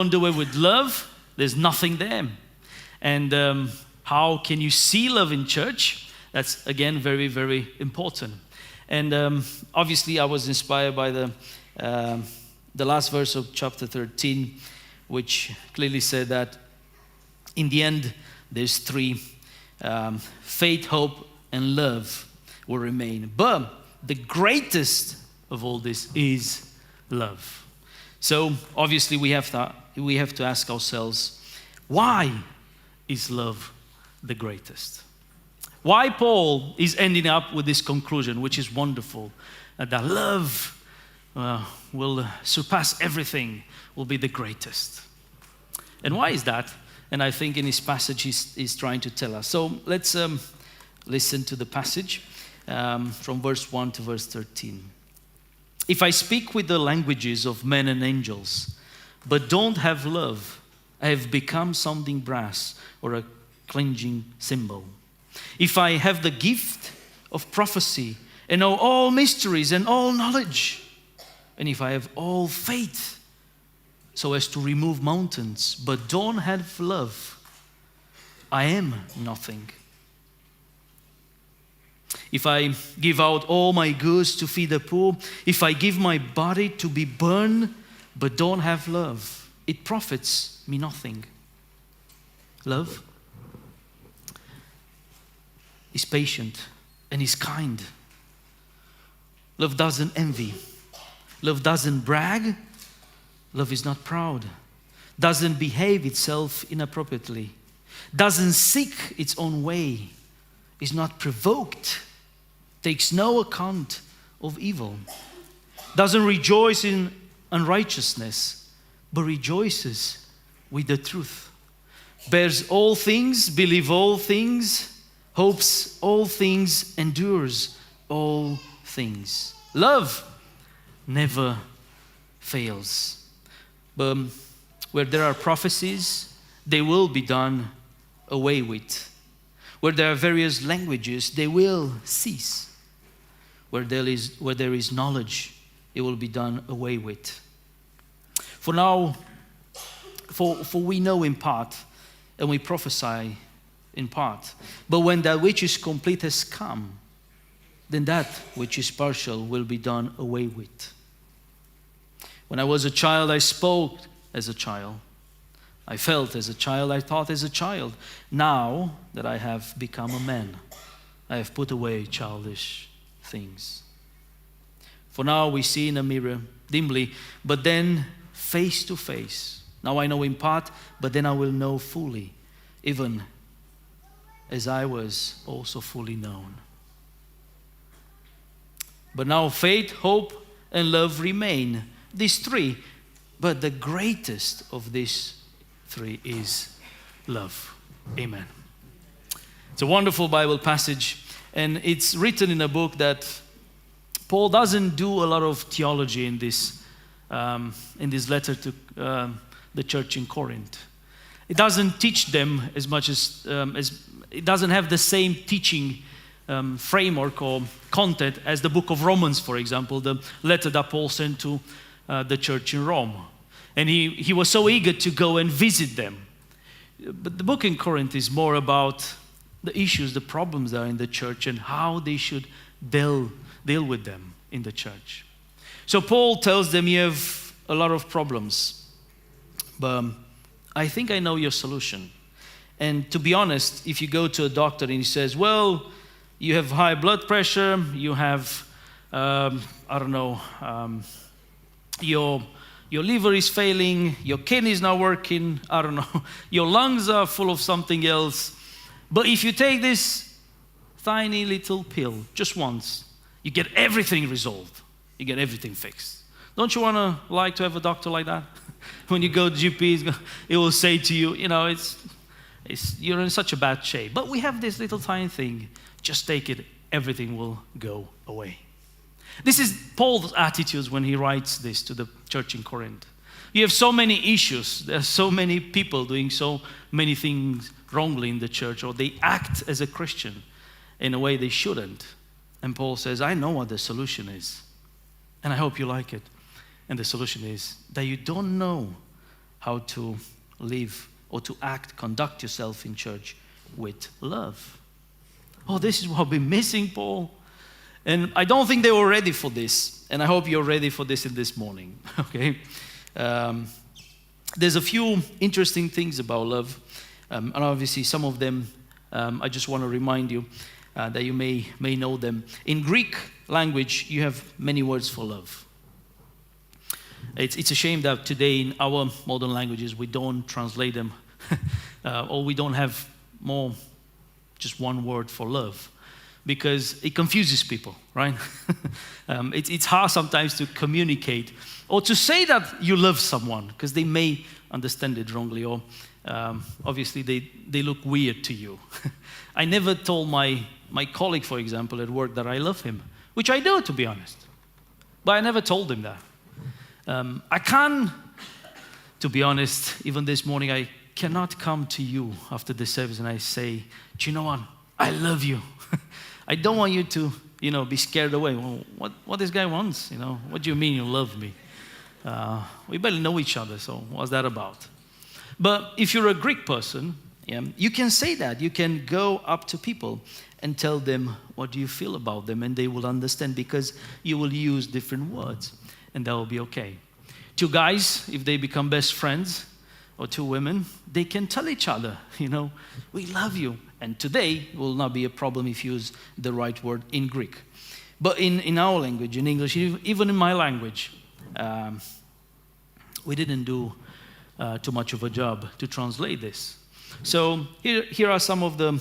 don't do it with love, there's nothing there. And how can you see love in church? That's, again, very, very important. And obviously, I was inspired by the last verse of chapter 13, which clearly said that in the end, there's three. Faith, hope, and love will remain. But the greatest of all this is love. So obviously we have to ask ourselves, why is love the greatest? Why Paul is ending up with this conclusion, which is wonderful, that love will surpass everything, will be the greatest. And why is that? And I think in his passage he's trying to tell us. So let's listen to the passage from verse 1 to verse 13. If I speak with the languages of men and angels, but don't have love, I have become something brass or a clanging cymbal. If I have the gift of prophecy and know all mysteries and all knowledge, and if I have all faith so as to remove mountains, but don't have love, I am nothing. If I give out all my goods to feed the poor, if I give my body to be burned, but don't have love, it profits me nothing. Love is patient and is kind. Love doesn't envy. Love doesn't brag. Love is not proud. Doesn't behave itself inappropriately. Doesn't seek its own way. Is not provoked. Takes no account of evil. Doesn't rejoice in unrighteousness, but rejoices with the truth. Bears all things, believes all things, hopes all things, endures all things. Love never fails. But where there are prophecies, they will be done away with. Where there are various languages, they will cease. Where there is knowledge, it will be done away with. For now, for we know in part, and we prophesy in part. But when that which is complete has come, then that which is partial will be done away with. When I was a child, I spoke as a child. I felt as a child, I thought as a child. Now that I have become a man, I have put away childish things. For now we see in a mirror dimly, but then face to face. Now I know in part, but then I will know fully, even as I was also fully known. But now faith, hope, and love remain. These three, but the greatest of these three is love. Amen. It's a wonderful Bible passage, and it's written in a book that Paul doesn't do a lot of theology in this letter to the church in Corinth. It doesn't teach them as much as it doesn't have the same teaching framework or content as the book of Romans, for example, the letter that Paul sent to the church in Rome. And he was so eager to go and visit them. But the book in Corinth is more about the issues, the problems that are in the church and how they should deal with them in the church. So Paul tells them, you have a lot of problems, but I think I know your solution. And to be honest, if you go to a doctor and he says, well, you have high blood pressure, you have, your liver is failing, your kidney is not working, your lungs are full of something else. But if you take this tiny little pill just once, you get everything resolved. You get everything fixed. Don't you want to like to have a doctor like that? When you go to GP, it will say to you, you're in such a bad shape. But we have this little tiny thing. Just take it. Everything will go away. This is Paul's attitude when he writes this to the church in Corinth. You have so many issues. There are so many people doing so many things wrongly in the church, or they act as a Christian in a way they shouldn't. And Paul says, I know what the solution is. And I hope you like it. And the solution is that you don't know how to live or to act, conduct yourself in church with love. Oh, this is what we're missing, Paul. And I don't think they were ready for this. And I hope you're ready for this in this morning. Okay? There's a few interesting things about love. And obviously some of them, I just want to remind you that you may know them. In Greek language, you have many words for love. It's a shame that today in our modern languages, we don't translate them or we don't have more just one word for love, because it confuses people, right? It's hard sometimes to communicate or to say that you love someone, because they may understand it wrongly, or obviously they look weird to you. I never told my colleague, for example, at work that I love him, which I do, to be honest. But I never told him that. I can, to be honest, even this morning, I cannot come to you after the service and I say, do you know what? I love you. I don't want you to, be scared away. Well, what this guy wants, What do you mean you love me? We barely know each other, so what's that about? But if you're a Greek person, you can say that. You can go up to people and tell them what do you feel about them, and they will understand, because you will use different words, and that will be okay. Two guys, if they become best friends, or two women, they can tell each other, we love you. And today will not be a problem if you use the right word in Greek. But in our language, in English, even in my language, we didn't do too much of a job to translate this. So here are some of the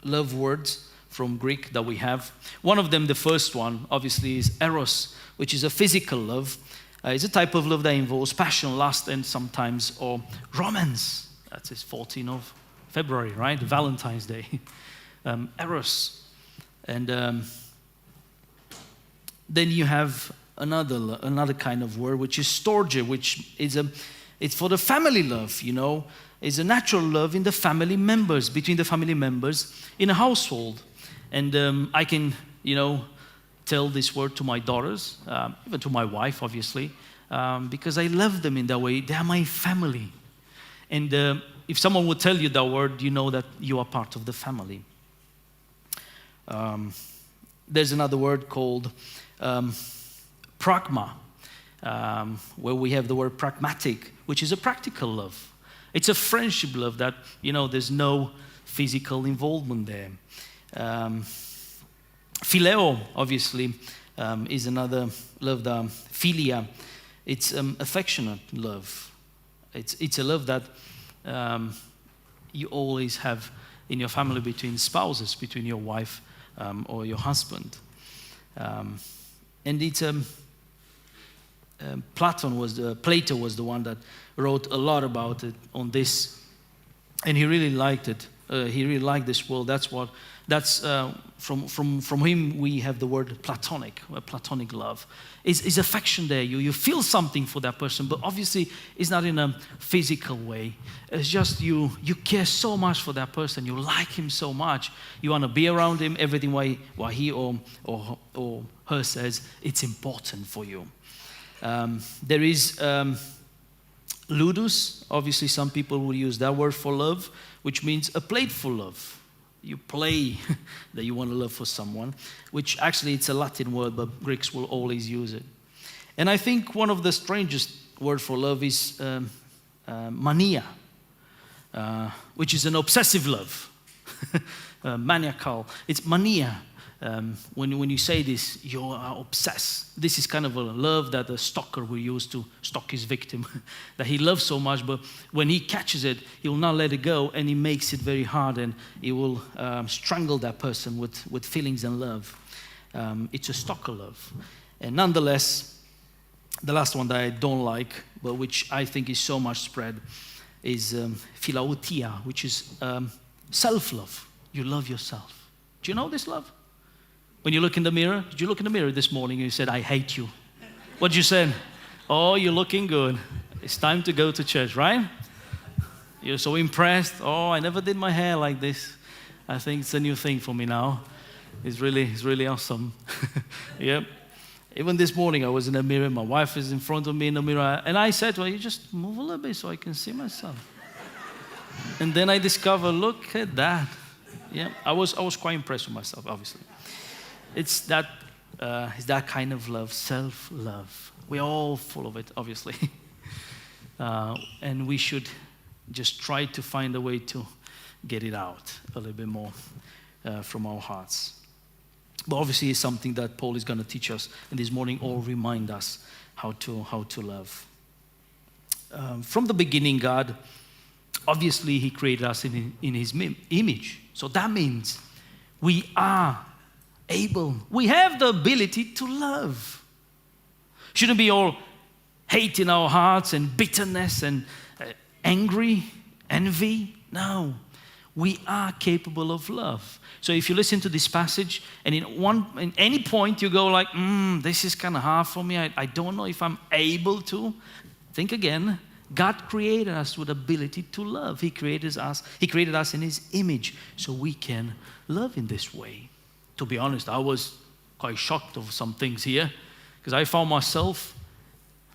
love words from Greek that we have. One of them, the first one, obviously, is eros, which is a physical love. It's a type of love that involves passion, lust, and sometimes, or romance. That's 14th of February, right? Valentine's Day. Eros. And then you have another kind of word, which is storge, which is it's for the family love, It's a natural love in the family members, between the family members in a household. And I can, tell this word to my daughters, even to my wife, obviously, because I love them in that way. They are my family. And if someone would tell you that word, you know that you are part of the family. There's another word called pragma, where we have the word pragmatic, which is a practical love. It's a friendship love that, there's no physical involvement there. Phileo, obviously, is another love. The philia, it's affectionate love. It's a love that you always have in your family between spouses, between your wife or your husband. And it's Plato was the one that wrote a lot about it on this, and he really liked it. He really liked this world. That's from him we have the word platonic, platonic love. It's affection there. You feel something for that person, but obviously it's not in a physical way. It's just you care so much for that person. You like him so much. You want to be around him. Everything what he or her says, it's important for you. There is ludus. Obviously, some people will use that word for love, which means a playful love. You play that you want to love for someone, which actually it's a Latin word, but Greeks will always use it. And I think one of the strangest words for love is mania, which is an obsessive love, maniacal. It's mania. When you say this, you are obsessed. This is kind of a love that a stalker will use to stalk his victim, that he loves so much, but when he catches it, he will not let it go, and he makes it very hard, and he will strangle that person with feelings and love. It's a stalker love. And nonetheless, the last one that I don't like, but which I think is so much spread, is philautia, which is self-love. You love yourself. Do you know this love? When you look in the mirror, did you look in the mirror this morning and you said, I hate you? What did you say? Oh, you're looking good. It's time to go to church, right? You're so impressed. Oh, I never did my hair like this. I think it's a new thing for me now. It's really awesome. Yep. Even this morning, I was in the mirror. My wife is in front of me in the mirror. And I said, well, you just move a little bit so I can see myself. And then I discovered, look at that. Yeah, I was quite impressed with myself, obviously. It's that kind of love, self-love. We're all full of it, obviously. And we should just try to find a way to get it out a little bit more from our hearts. But obviously it's something that Paul is going to teach us, and this morning or remind us how to love. From the beginning, God, obviously He created us in His image. So that means we are able, we have the ability to love. Shouldn't be all hate in our hearts and bitterness and angry, envy. No, we are capable of love. So if you listen to this passage and in any point you go like, this is kind of hard for me, I don't know if I'm able to, think again. God created us with ability to love. He created us in His image so we can love in this way. To be honest, I was quite shocked of some things here because I found myself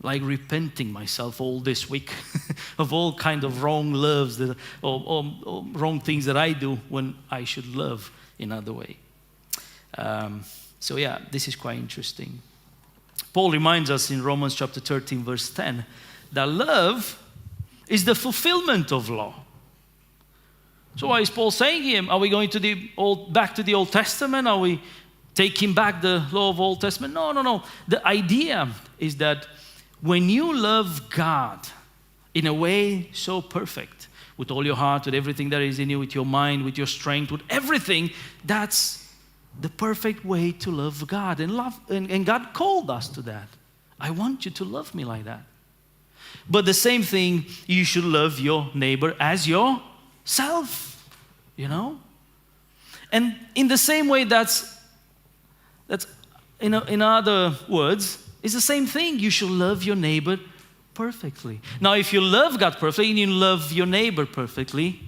like repenting myself all this week of all kind of wrong loves or wrong things that I do when I should love in another way. So yeah, this is quite interesting. Paul reminds us in Romans chapter 13 verse 10 that love is the fulfillment of law. So what is Paul saying here? Are we going to back to the Old Testament? Are we taking back the law of Old Testament? No. The idea is that when you love God in a way so perfect, with all your heart, with everything that is in you, with your mind, with your strength, with everything, that's the perfect way to love God. And God called us to that. I want you to love me like that. But the same thing, you should love your neighbor as yourself, you know? And in the same way, that's in other words, it's the same thing. You should love your neighbor perfectly. Now, if you love God perfectly and you love your neighbor perfectly,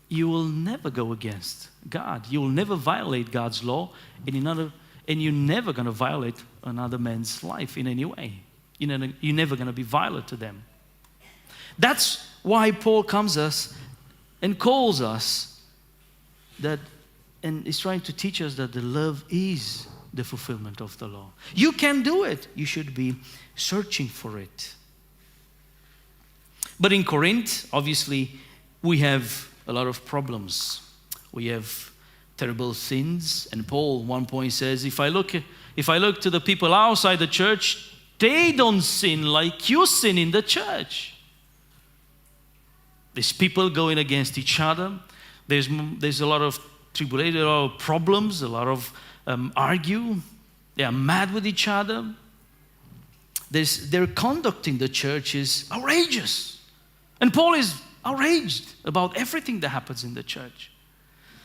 you will never go against God. You will never violate God's law and you're never going to violate another man's life in any way. You're never going to be violent to them. That's why Paul comes us and calls us that, and is trying to teach us that the love is the fulfillment of the law. You can do it. You should be searching for it. But in Corinth, obviously, we have a lot of problems. We have terrible sins. And Paul, at one point, says, if I look to the people outside the church, they don't sin like you sin in the church. There's people going against each other. There's a lot of tribulation, a lot of problems, a lot of argue. They are mad with each other. Their conduct in the church is outrageous. And Paul is outraged about everything that happens in the church.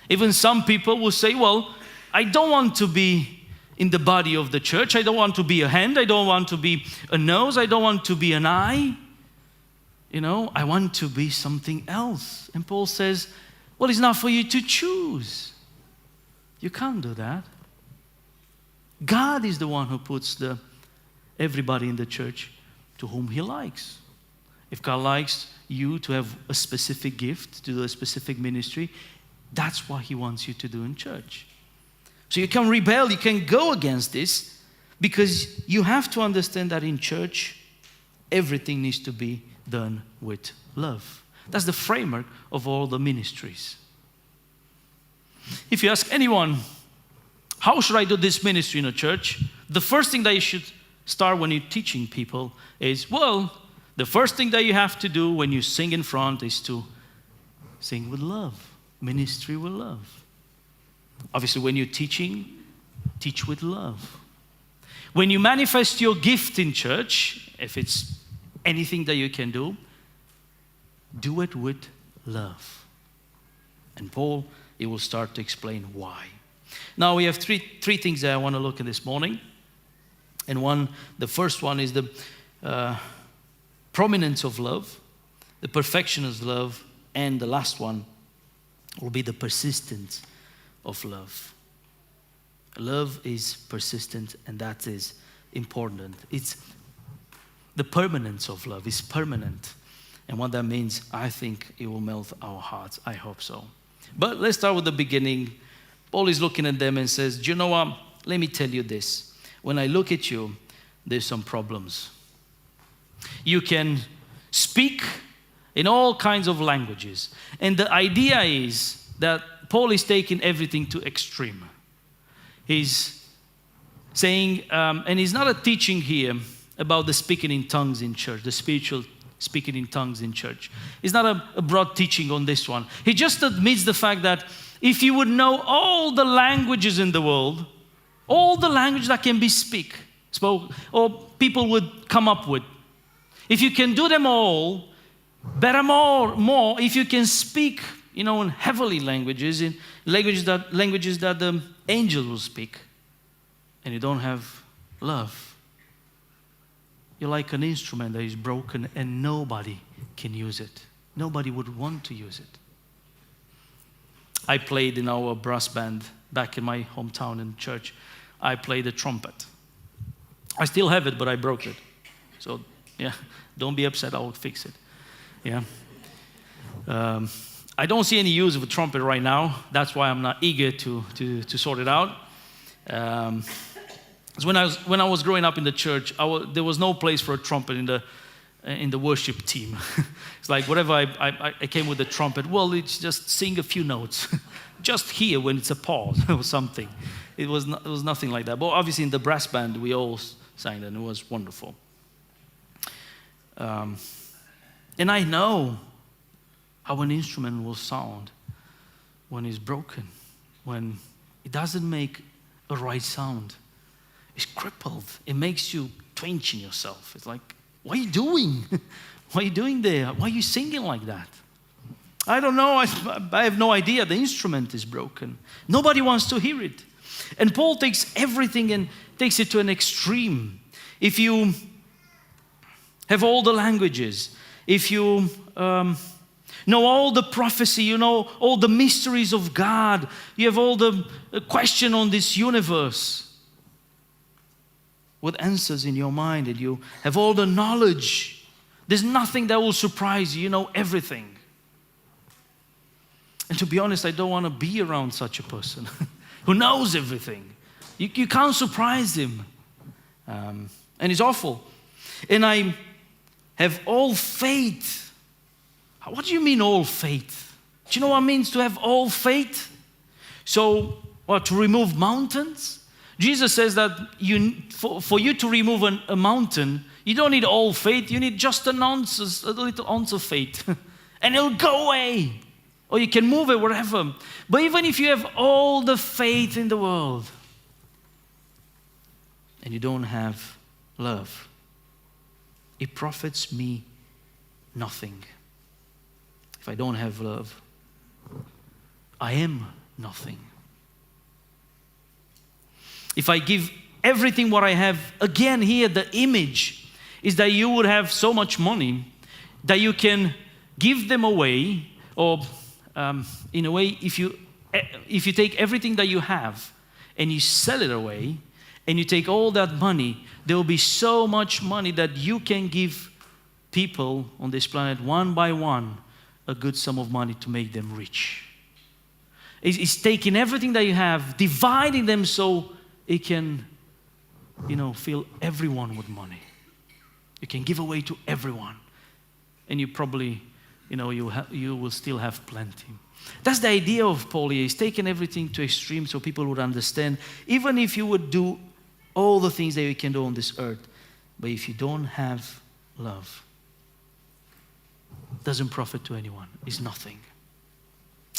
Even some people will say, well, I don't want to be in the body of the church. I don't want to be a hand. I don't want to be a nose. I don't want to be an eye. I want to be something else. And Paul says, well, it's not for you to choose. You can't do that. God is the one who puts everybody in the church to whom He likes. If God likes you to have a specific gift, to do a specific ministry, that's what He wants you to do in church. So you can rebel, you can go against this, because you have to understand that in church, everything needs to be done with love. That's the framework of all the ministries. If you ask anyone, how should I do this ministry in a church? The first thing that you should start when you're teaching people is, well, the first thing that you have to do when you sing in front is to sing with love, ministry with love. Obviously, when you're teaching, teach with love. When you manifest your gift in church, if it's anything that you can do it with love. And Paul, he will start to explain why. Now we have three things that I want to look at this morning. And the first one is the prominence of love, the perfection of love, and the last one will be the persistence of love. Love is persistent, and that is important. It's the permanence of love is permanent. And what that means, I think it will melt our hearts. I hope so. But let's start with the beginning. Paul is looking at them and says, do you know what? Let me tell you this. When I look at you, there's some problems. You can speak in all kinds of languages. And the idea is that Paul is taking everything to extreme. He's saying, and he's not a teaching here about the speaking in tongues in church, the spiritual speaking in tongues in church. It's not a broad teaching on this one. He just admits the fact that if you would know all the languages in the world, all the language that can be spoke, or people would come up with, if you can do them all, better more if you can speak, in heavenly languages, in languages that the angels will speak, and you don't have love, you're like an instrument that is broken and nobody can use it. Nobody would want to use it. I played in our brass band back in my hometown in church. I played the trumpet. I still have it, but I broke it. So, yeah, don't be upset, I will fix it. Yeah. I don't see any use of a trumpet right now. That's why I'm not eager to sort it out. When I was growing up in the church, there was no place for a trumpet in the worship team. It's like whatever I came with the trumpet, well, it's just sing a few notes. Just here when it's a pause or something. It was nothing like that. But obviously in the brass band, we all sang and it was wonderful. And I know how an instrument will sound when it's broken, when it doesn't make a right sound. It's crippled. It makes you twinge in yourself. It's like, what are you doing? What are you doing there? Why are you singing like that? I don't know. I have no idea. The instrument is broken. Nobody wants to hear it. And Paul takes everything and takes it to an extreme. If you have all the languages, if you know all the prophecy, you know all the mysteries of God, you have all the question on this universe with answers in your mind, and you have all the knowledge, there's nothing that will surprise you. You know everything. And to be honest, I don't want to be around such a person who knows everything. You can't surprise him. And it's awful. And I have all faith. What do you mean all faith? Do you know what it means to have all faith? So, what, to remove mountains? Jesus says that for you to remove a mountain, you don't need all faith. You need just a little ounce of faith. And it'll go away. Or you can move it wherever. But even if you have all the faith in the world and you don't have love, it profits me nothing. If I don't have love, I am nothing. If I give everything what I have, again here the image is that you would have so much money that you can give them away, or in a way, if you take everything that you have and you sell it away and you take all that money, there will be so much money that you can give people on this planet one by one a good sum of money to make them rich. It's taking everything that you have, dividing them so it can, fill everyone with money. You can give away to everyone. And you probably, you will still have plenty. That's the idea of Paul here. He's taken everything to extreme so people would understand. Even if you would do all the things that you can do on this earth, but if you don't have love, it doesn't profit to anyone. It's nothing.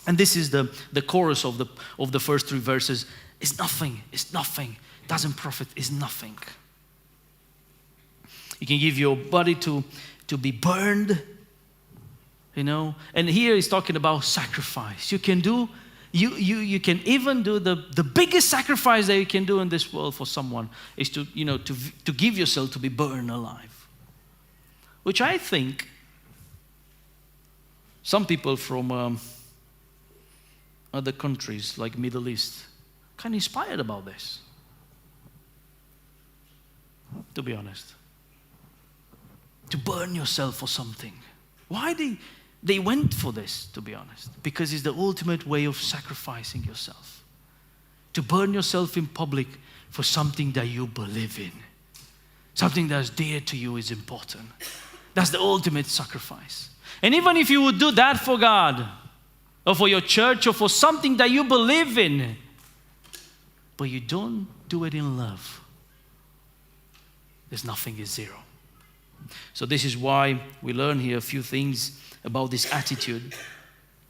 And this is the chorus of the first three verses. It's nothing. It's nothing. It doesn't profit. It's nothing. You can give your body to be burned. And here he's talking about sacrifice. You can can even do the biggest sacrifice that you can do in this world for someone is to give yourself to be burned alive. Which I think some people from other countries like Middle East kind of inspired about this, to be honest. To burn yourself for something. Why they went for this, to be honest? Because it's the ultimate way of sacrificing yourself. To burn yourself in public for something that you believe in. Something that's dear to you is important. That's the ultimate sacrifice. And even if you would do that for God, or for your church, or for something that you believe in, but you don't do it in love, there's nothing, is zero. So this is why we learn here a few things about this attitude.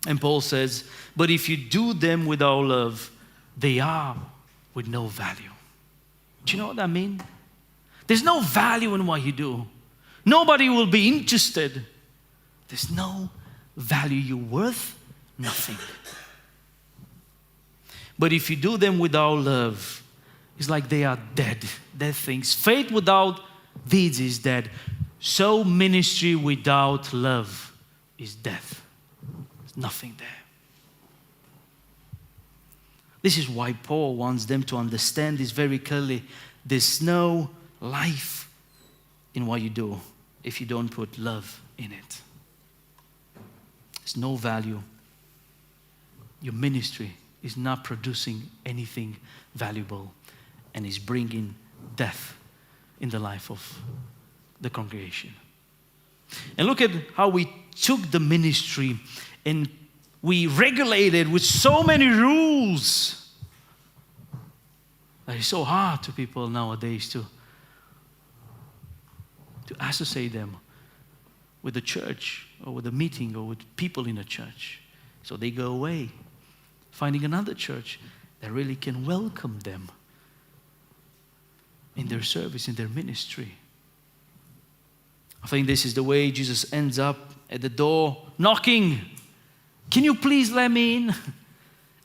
And Paul says, but if you do them without love, they are with no value. Do you know what that means? There's no value in what you do. Nobody will be interested. There's no value. You're worth nothing. But if you do them without love, it's like they are dead things. Faith without deeds is dead. So ministry without love is death. There's nothing there. This is why Paul wants them to understand this very clearly. There's no life in what you do if you don't put love in it. There's no value. Your ministry is not producing anything valuable and is bringing death in the life of the congregation. And look at how we took the ministry and we regulated with so many rules that it's so hard to people nowadays to associate them with the church or with a meeting or with people in a church. So they go away, finding another church that really can welcome them in their service, in their ministry. I think this is the way Jesus ends up at the door knocking. Can you please let me in?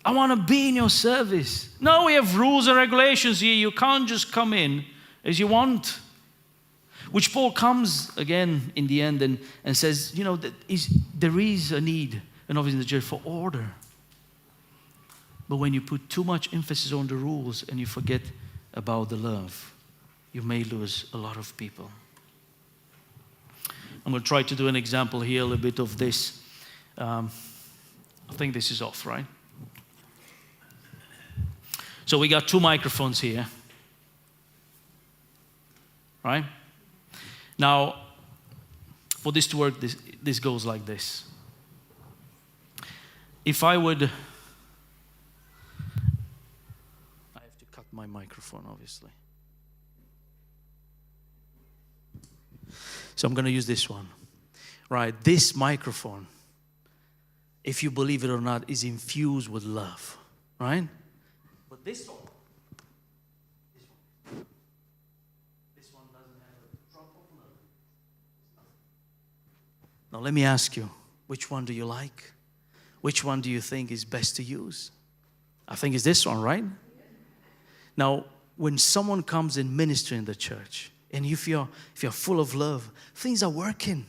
I want to be in your service. No, we have rules and regulations here. You can't just come in as you want. Which Paul comes again in the end and says, there is a need, and obviously in the church, for order. But when you put too much emphasis on the rules and you forget about the love, you may lose a lot of people. I'm going to try to do an example here, a little bit of this. I think this is off, right? So we got two microphones here, right? Now, for this to work, this goes like this. If I would, I have to cut my microphone, obviously. So I'm going to use this one. Right, this microphone, if you believe it or not, is infused with love, right? But this one doesn't have a drop of love. Now let me ask you, which one do you like? Which one do you think is best to use? I think it's this one, right? Now, when someone comes and ministers in the church, and if you're full of love, things are working.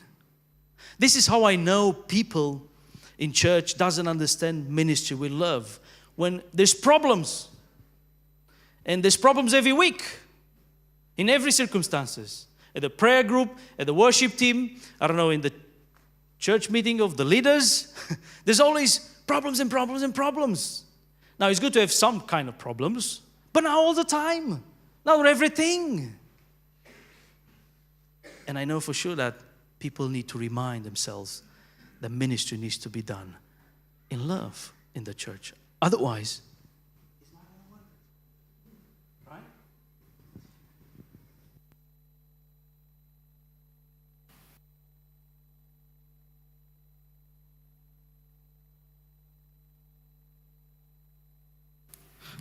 This is how I know people in church doesn't understand ministry with love. When there's problems, and there's problems every week, in every circumstances, at the prayer group, at the worship team, I don't know, in the church meeting of the leaders, there's always problems and problems and problems. Now, it's good to have some kind of problems, but not all the time, not everything. And I know for sure that people need to remind themselves that ministry needs to be done in love in the church. Otherwise, it's not going to work. Right?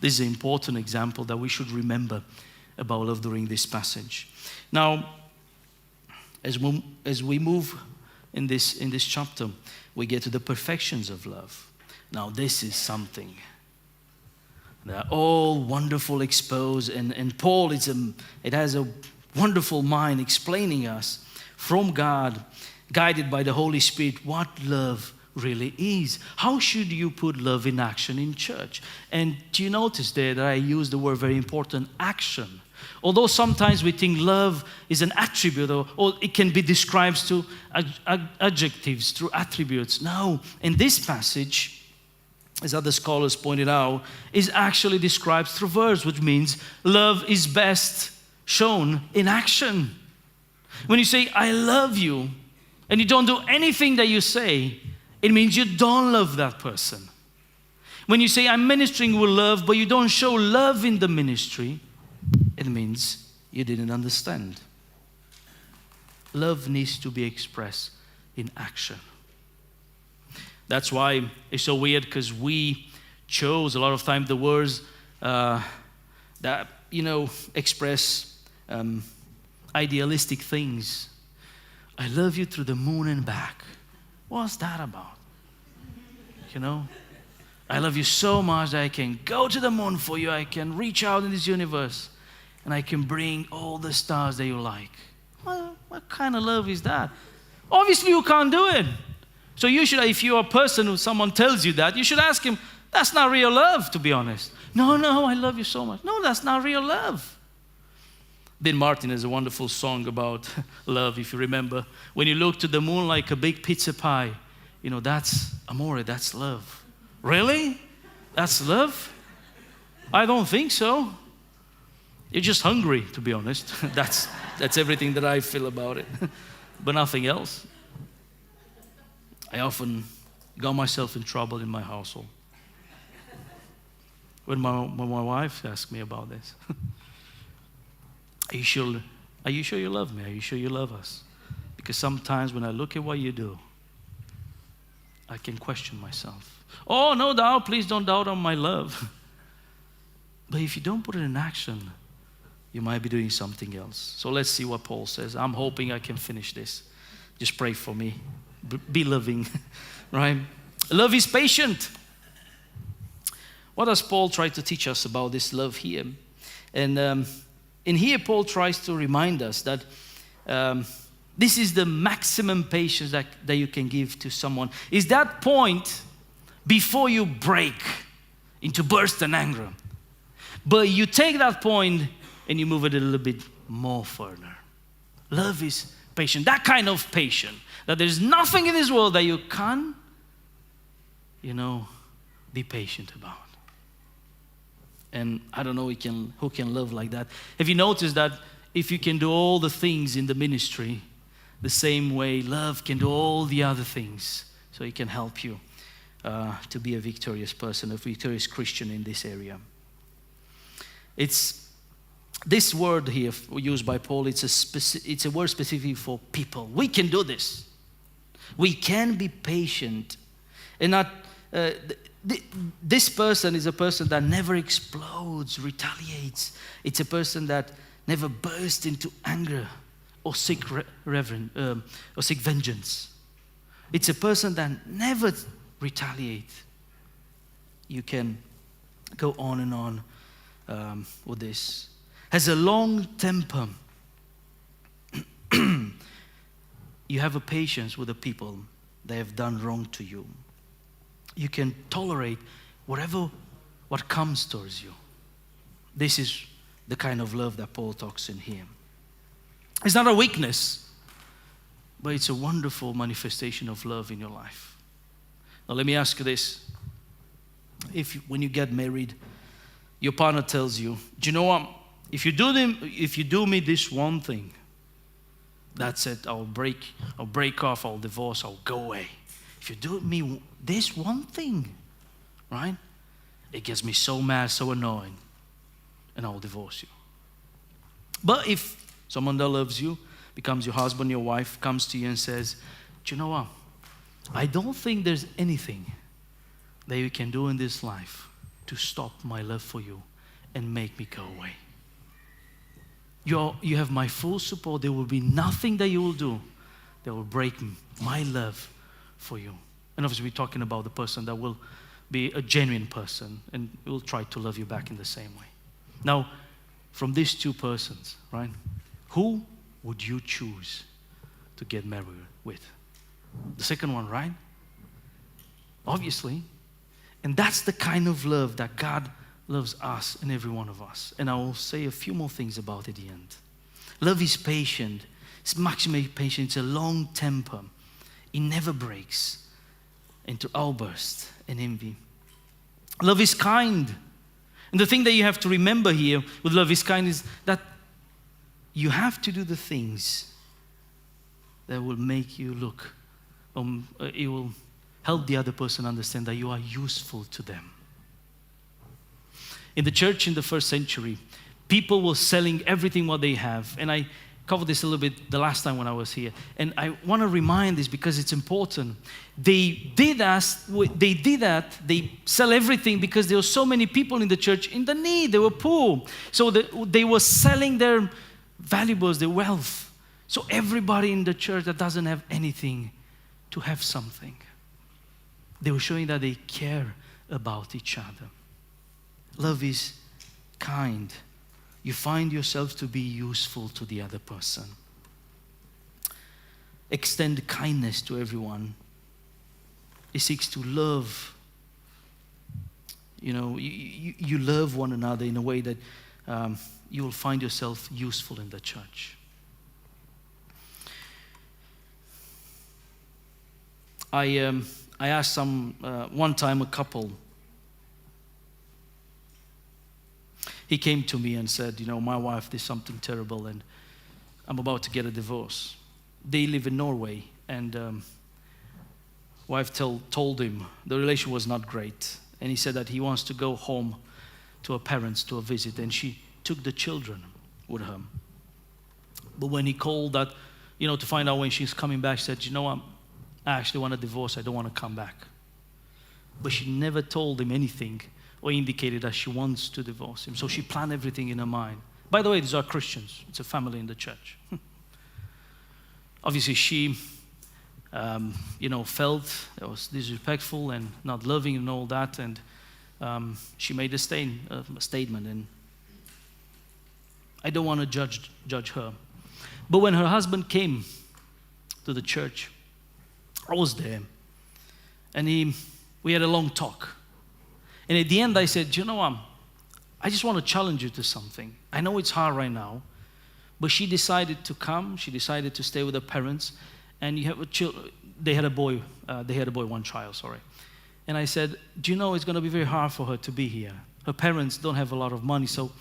This is an important example that we should remember about love during this passage. Now, as we move in this chapter, we get to the perfections of love. Now, this is something. They're all wonderful exposed, and Paul it has a wonderful mind explaining us from God, guided by the Holy Spirit, what love really is. How should you put love in action in church? And do you notice there that I use the word very important, action? Although sometimes we think love is an attribute or it can be described through adjectives, through attributes. No, in this passage, as other scholars pointed out, is actually described through verbs, which means love is best shown in action. When you say, I love you, and you don't do anything that you say, it means you don't love that person. When you say, I'm ministering with love, but you don't show love in the ministry, it means you didn't understand. Love needs to be expressed in action. That's why it's so weird, because we chose a lot of time the words that, express idealistic things. I love you through the moon and back. What's that about? I love you so much that I can go to the moon for you. I can reach out in this universe and I can bring all the stars that you like. Well, what kind of love is that? Obviously you can't do it. So you should, if you're a person who someone tells you that, you should ask him, that's not real love, to be honest. No, I love you so much. No, that's not real love. Dean Martin has a wonderful song about love, if you remember. When you look to the moon like a big pizza pie, that's amore, that's love. Really? That's love? I don't think so. You're just hungry, to be honest. That's everything that I feel about it, but nothing else. I often got myself in trouble in my household when my wife asked me about this. Are you sure you love me? Are you sure you love us? Because sometimes when I look at what you do, I can question myself. Oh, no doubt, please don't doubt on my love. But if you don't put it in action, you might be doing something else. So let's see what Paul says. I'm hoping I can finish this. Just pray for me. Be loving, right? Love is patient. What does Paul try to teach us about this love here? And in here, Paul tries to remind us that this is the maximum patience that you can give to someone. Is that point before you break into burst and anger. But you take that point and you move it a little bit more further. Love is patient. That kind of patience. That there's nothing in this world that you can't, be patient about. And I don't know who can love like that. Have you noticed that if you can do all the things in the ministry, the same way love can do all the other things, so it can help you to be a victorious person, a victorious Christian in this area. It's this word here used by Paul. It's a word specific for people. We can do this. We can be patient, and not. This person is a person that never explodes, retaliates. It's a person that never bursts into anger or seek vengeance. It's a person that never retaliates. You can go on and on with this. Has a long temper. You have a patience with the people that have done wrong to you. You can tolerate what comes towards you. This is the kind of love that Paul talks in here. It's not a weakness, but it's a wonderful manifestation of love in your life. Now let me ask you this. When you get married, your partner tells you, do you know what? If you do me this one thing, that's it. I'll break off, I'll divorce, I'll go away. If you do me this one thing, right? It gets me so mad, so annoying, and I'll divorce you. But if someone that loves you, becomes your husband, your wife, comes to you and says, do you know what? I don't think there's anything that you can do in this life to stop my love for you and make me go away. You have my full support. There will be nothing that you will do that will break my love for you. And obviously we're talking about the person that will be a genuine person and will try to love you back in the same way. Now, from these two persons, right, who would you choose to get married with? The second one, right? obviously. And that's the kind of love that God loves us and every one of us. And I will say a few more things about it at the end. Love is patient. It's maximally patient. It's a long temper. It never breaks into outburst and envy. Love is kind. And the thing that you have to remember here with love is kind is that you have to do the things that will make you look, it will help the other person understand that you are useful to them. In the church in the first century, people were selling everything what they have. And I covered this a little bit the last time when I was here. And I want to remind this because it's important. They did that. They sell everything because there were so many people in the church in the need. They were poor. So they were selling their valuables, their wealth. So everybody in the church that doesn't have anything to have something. They were showing that they care about each other. Love is kind. You find yourself to be useful to the other person. Extend kindness to everyone. It seeks to love. You know, you love one another in a way that you will find yourself useful in the church. I asked one time a couple. He came to me and said, you know, my wife did something terrible and I'm about to get a divorce. They live in Norway and wife told him the relation was not great. And he said that he wants to go home to her parents to a visit, and she took the children with her. But when he called that, you know, to find out when she's coming back, she said, you know, I actually want a divorce. I don't want to come back. But she never told him anything or indicated that she wants to divorce him. So she planned everything in her mind. By the way, these are Christians. It's a family in the church. Obviously, she, felt it was disrespectful and not loving and all that. And she made a statement. And I don't want to judge her. But when her husband came to the church, I was there. And we had a long talk. And at the end, I said, you know, I just want to challenge you to something. I know it's hard right now, but she decided to come. She decided to stay with her parents. And they had a boy, one child, sorry. And I said, do you know it's going to be very hard for her to be here? Her parents don't have a lot of money, so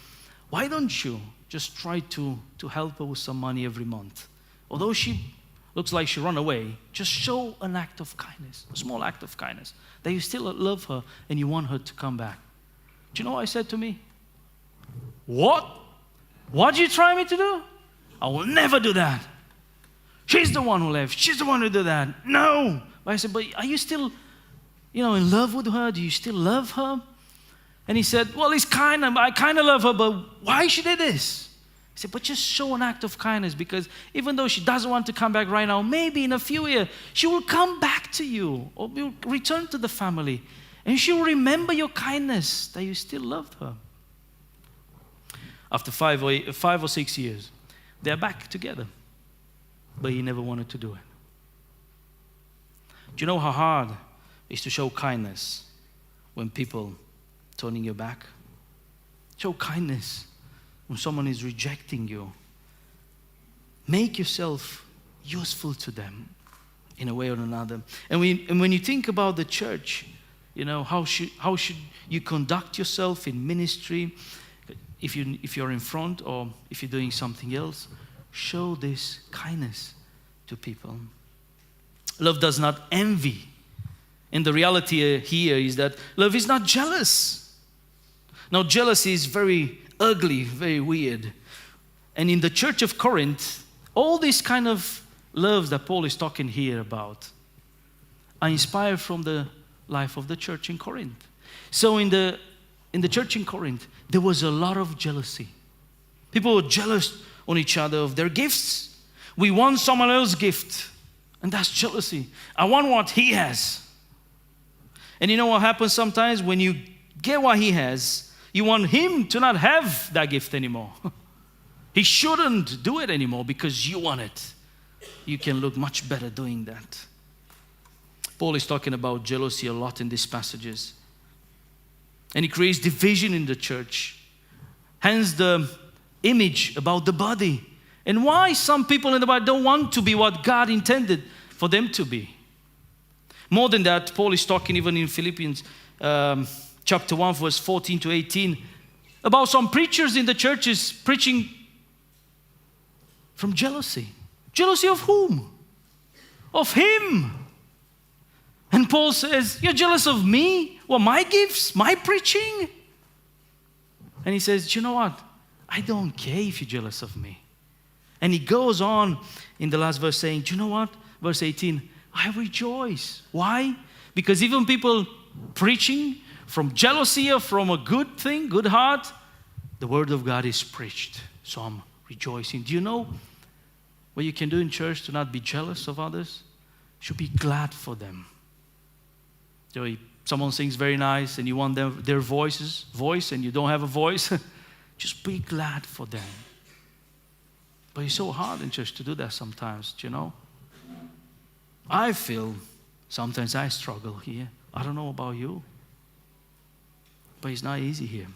why don't you just try to help her with some money every month? Although she looks like she ran away, just show an act of kindness, a small act of kindness, that you still love her and you want her to come back. Do you know what I said to me? What? What did you try me to do? I will never do that. She's the one who left. She's the one who did that. No. But I said, but are you still, in love with her? Do you still love her? And he said, well, I kind of love her, but why she did this? He said, but just show an act of kindness, because even though she doesn't want to come back right now, maybe in a few years, she will come back to you or will return to the family. And she will remember your kindness, that you still loved her. After 5 or 6 years, they're back together. But he never wanted to do it. Do you know how hard it is to show kindness when people turning your back? Show kindness when someone is rejecting you. Make yourself useful to them in a way or another. And when you think about the church, how should you conduct yourself in ministry? If you're in front or if you're doing something else, show this kindness to people. Love does not envy. And the reality here is that love is not jealous. Now, jealousy is very ugly, very weird. And in the church of Corinth, all these kind of loves that Paul is talking here about are inspired from the life of the church in Corinth. So in the church in Corinth, there was a lot of jealousy. People were jealous on each other of their gifts. We want someone else's gift, and that's jealousy. I want what he has. And you know what happens sometimes? When you get what he has, you want him to not have that gift anymore. He shouldn't do it anymore because you want it. You can look much better doing that. Paul is talking about jealousy a lot in these passages. And he creates division in the church. Hence the image about the body. And why some people in the Bible don't want to be what God intended for them to be. More than that, Paul is talking even in Philippians chapter 1, verse 14 to 18, about some preachers in the churches preaching from jealousy. Jealousy of whom? Of him. And Paul says, you're jealous of me? Well, my gifts, my preaching? And he says, you know what? I don't care if you're jealous of me. And he goes on in the last verse saying, do you know what? Verse 18, I rejoice. Why? Because even people preaching from jealousy or from a good thing, good heart, the word of God is preached. So I'm rejoicing. Do you know what you can do in church to not be jealous of others? You should be glad for them. So someone sings very nice and you want their voice and you don't have a voice, just be glad for them. But it's so hard in church to do that sometimes, do you know? I feel sometimes I struggle here. I don't know about you. But it's not easy here.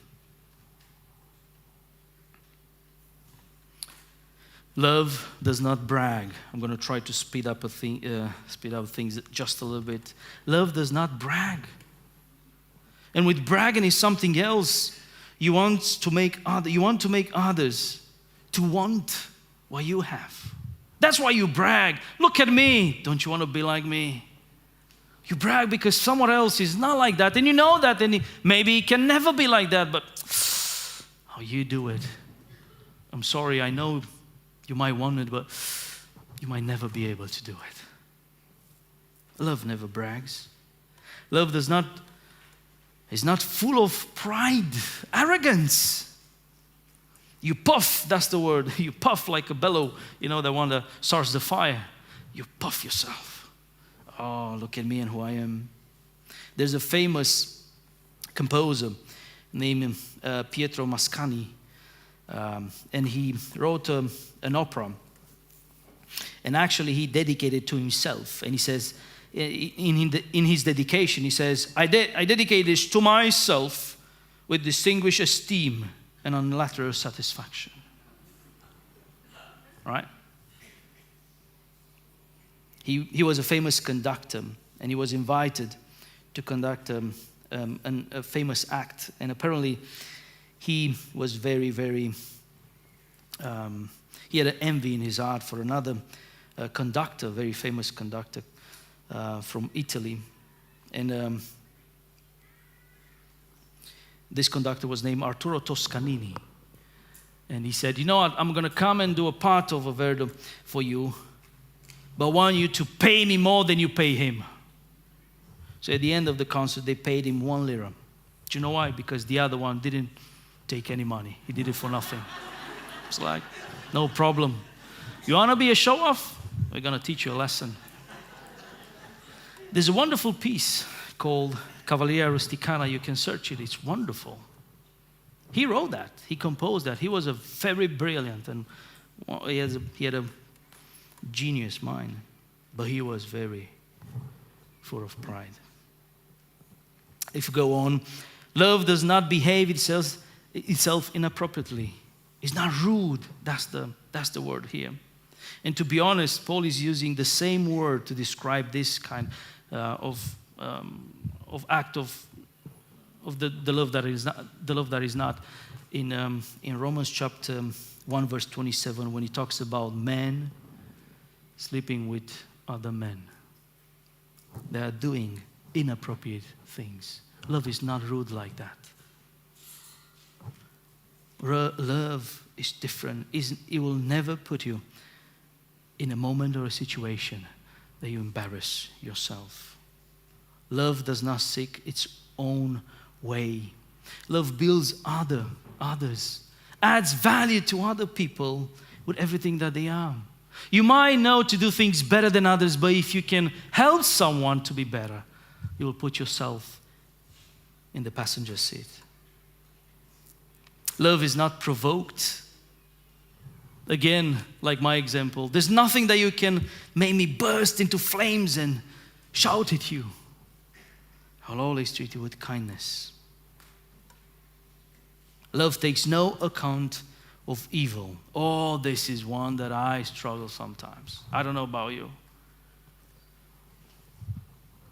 Love does not brag. I'm going to try to speed up things just a little bit. Love does not brag. And with bragging is something else. You want to make others to want what you have. That's why you brag. Look at me. Don't you want to be like me? You brag because someone else is not like that. And you know that. And maybe he can never be like that. But how you do it. I'm sorry, I know you might want it, but you might never be able to do it. Love never brags. Love is not full of pride, arrogance. You puff, that's the word. You puff like a bellow, the one that starts the fire. You puff yourself. Oh, look at me and who I am. There's a famous composer named Pietro Mascagni. And he wrote an opera. And actually he dedicated it to himself. And he says, in his dedication, he says, I dedicate this to myself with distinguished esteem and unilateral satisfaction. Right? He was a famous conductor, and he was invited to conduct a famous act. And apparently he was very, very, he had an envy in his heart for another conductor, very famous conductor from Italy. And this conductor was named Arturo Toscanini. And he said, you know what, I'm going to come and do a part of a Verdi for you, but I want you to pay me more than you pay him. So at the end of the concert, they paid him 1 lira. Do you know why? Because the other one didn't take any money. He did it for nothing. It's like, no problem. You want to be a show-off? We're going to teach you a lesson. There's a wonderful piece called Cavalleria Rusticana. You can search it. It's wonderful. He wrote that. He composed that. He was a very brilliant and he had a genius mind, but he was very full of pride. If you go on, love does not behave itself inappropriately. It's not rude. That's the word here. And to be honest, Paul is using the same word to describe this kind of act of the love that is not in Romans chapter 1 verse 27 when he talks about men sleeping with other men. They are doing inappropriate things. Love is not rude like that. Love is different. It will never put you in a moment or a situation that you embarrass yourself. Love does not seek its own way. Love builds others, adds value to other people with everything that they are. You might know to do things better than others, but if you can help someone to be better, you will put yourself in the passenger seat. Love is not provoked. Again, like my example, there's nothing that you can make me burst into flames and shout at you, I'll always treat you with kindness. Love takes no account of evil. Oh, this is one that I struggle sometimes. I don't know about you.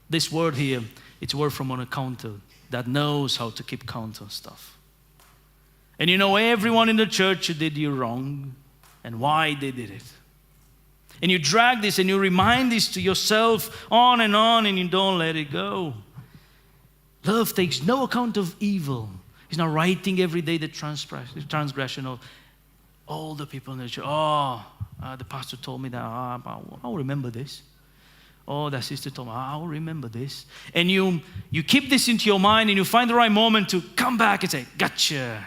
This word here, it's a word from an accountant that knows how to keep count on stuff. And you know everyone in the church did you wrong and why they did it. And you drag this and you remind this to yourself on and you don't let it go. Love takes no account of evil. He's not writing every day the transgression of all the people in the church. The pastor told me that. I'll remember this. Oh, that sister told me, I'll remember this. And you keep this into your mind and you find the right moment to come back and say, gotcha.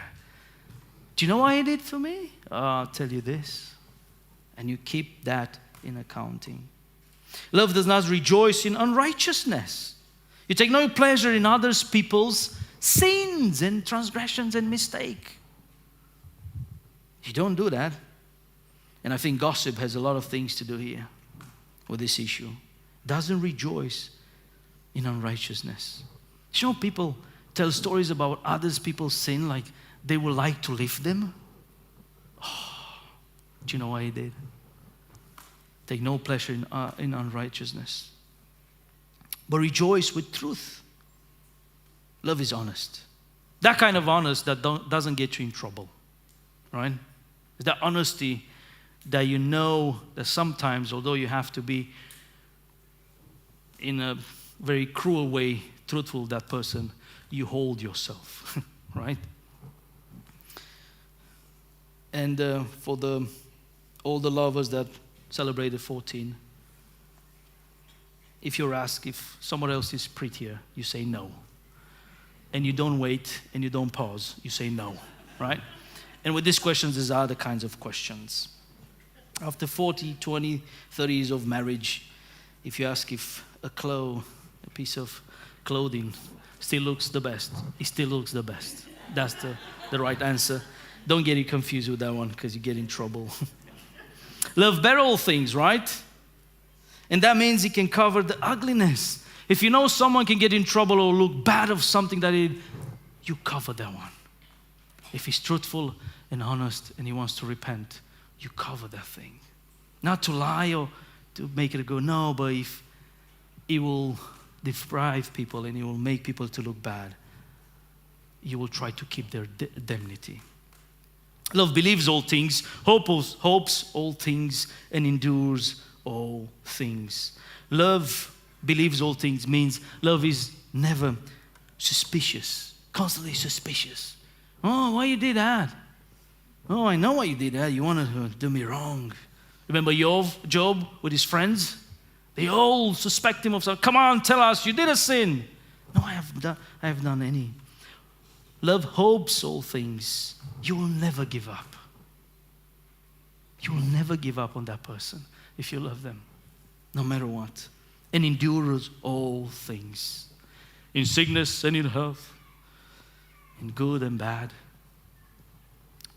Do you know what he did for me? I'll tell you this. And you keep that in accounting. Love does not rejoice in unrighteousness. You take no pleasure in others people's sins and transgressions and mistake. You don't do that. And I think gossip has a lot of things to do here with this issue. Doesn't rejoice in unrighteousness. You know, people tell stories about others people's sin like they would like to lift them. Do you know what he did? Take no pleasure in unrighteousness, but rejoice with truth. Love is honest. That kind of honest that doesn't get you in trouble, right? It's that honesty that you know that sometimes, although you have to be in a very cruel way truthful with that person, you hold yourself, right? And for all the lovers that celebrated 14, if you're asked if someone else is prettier, you say no. And you don't wait and you don't pause, you say no, right? And with these questions, there's other kinds of questions. After 40, 20, 30 years of marriage, if you ask if a piece of clothing still looks the best, it still looks the best. That's the right answer. Don't get it confused with that one because you get in trouble. Love bear all things, right? And that means it can cover the ugliness. If you know someone can get in trouble or look bad of something that you cover that one. If he's truthful and honest and he wants to repent, you cover that thing. Not to lie or to make it go, no, but if it will deprive people and it will make people to look bad, you will try to keep their indemnity. Love believes all things, hopes all things, and endures all things. Love believes all things means love is never suspicious, constantly suspicious. Oh, why you did that? Oh, I know why you did that. You wanted to do me wrong. Remember Job with his friends? They all suspect him of something. Come on, tell us, you did a sin. No, I have done any. Love hopes all things. You will never give up. You will never give up on that person if you love them, no matter what. And endures all things. In sickness and in health, in good and bad,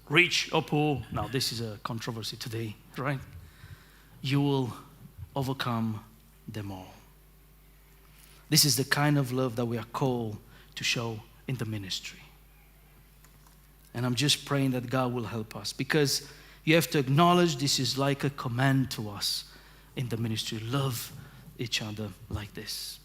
rich or poor. Now this is a controversy today, right? You will overcome them all. This is the kind of love that we are called to show in the ministry. And I'm just praying that God will help us, because you have to acknowledge this is like a command to us in the ministry. Love each other like this.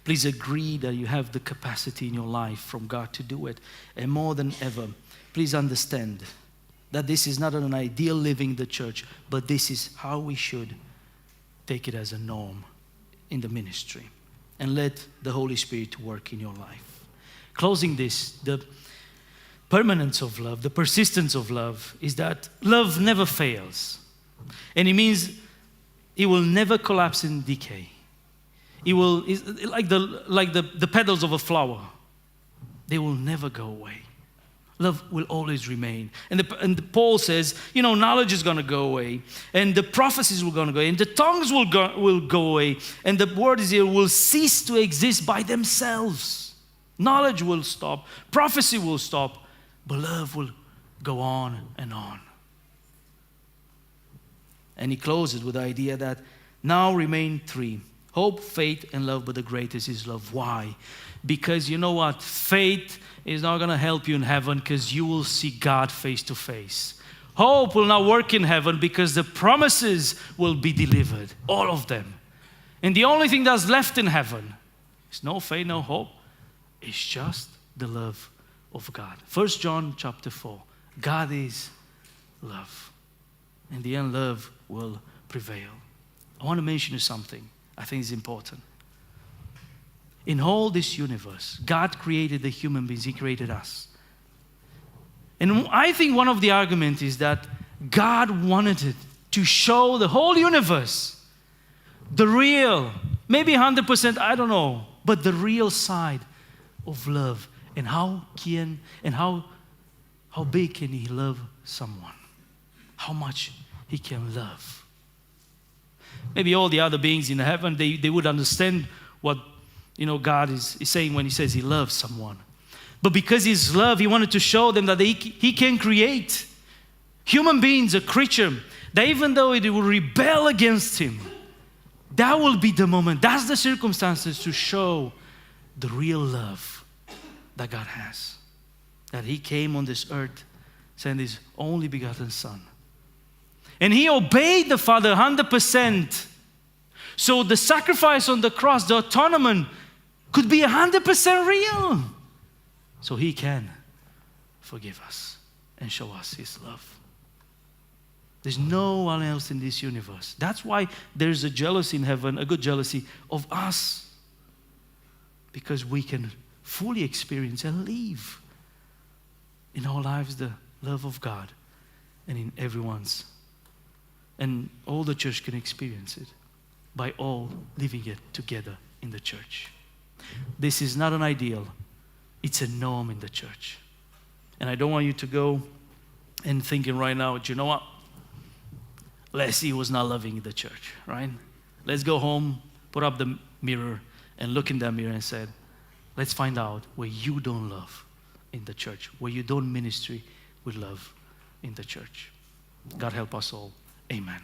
Please agree that you have the capacity in your life from God to do it. And more than ever, please understand that this is not an ideal living in the church, but this is how we should take it as a norm in the ministry. And let the Holy Spirit work in your life. Closing this, the permanence of love, the persistence of love is that love never fails. And it means it will never collapse in decay. It's like the petals of a flower. They will never go away. Love will always remain. And Paul says, knowledge is going to go away. And the prophecies will going to go away. And the tongues will go away. And the word is here, will cease to exist by themselves. Knowledge will stop. Prophecy will stop. But love will go on and on. And he closes with the idea that Now remain three: hope, faith, and love, but the greatest is love. Why? Because you know what? Faith is not going to help you in heaven because you will see God face to face. Hope will not work in heaven because the promises will be delivered, all of them. And the only thing that's left in heaven is no faith, no hope. It's just the love of God. 1 John chapter 4. God is love. In the end, love will prevail. I want to mention you something I think is important. In all this universe, God created the human beings. He created us. And I think one of the arguments is that God wanted it to show the whole universe the real, maybe 100%, I don't know, but the real side of love and how big can He love someone, how much He can love. Maybe all the other beings in heaven, they would understand what God is saying when He says He loves someone. But because His love, He wanted to show them that He can create human beings, a creature, that even though it will rebel against Him, that will be the moment, that's the circumstances to show the real love that God has. That He came on this earth, sent His only begotten Son. And He obeyed the Father 100%. So the sacrifice on the cross, the atonement, could be 100% real. So He can forgive us and show us His love. There's no one else in this universe. That's why there's a jealousy in heaven, a good jealousy of us. Because we can fully experience and live in our lives the love of God and in everyone's. And all the church can experience it by all living it together in the church. This is not an ideal. It's a norm in the church. And I don't want you to go and thinking right now, do you know what? Leslie was not loving the church, right? Let's go home, put up the mirror, and look in that mirror and say, let's find out where you don't love in the church, where you don't ministry with love in the church. God help us all. Amen.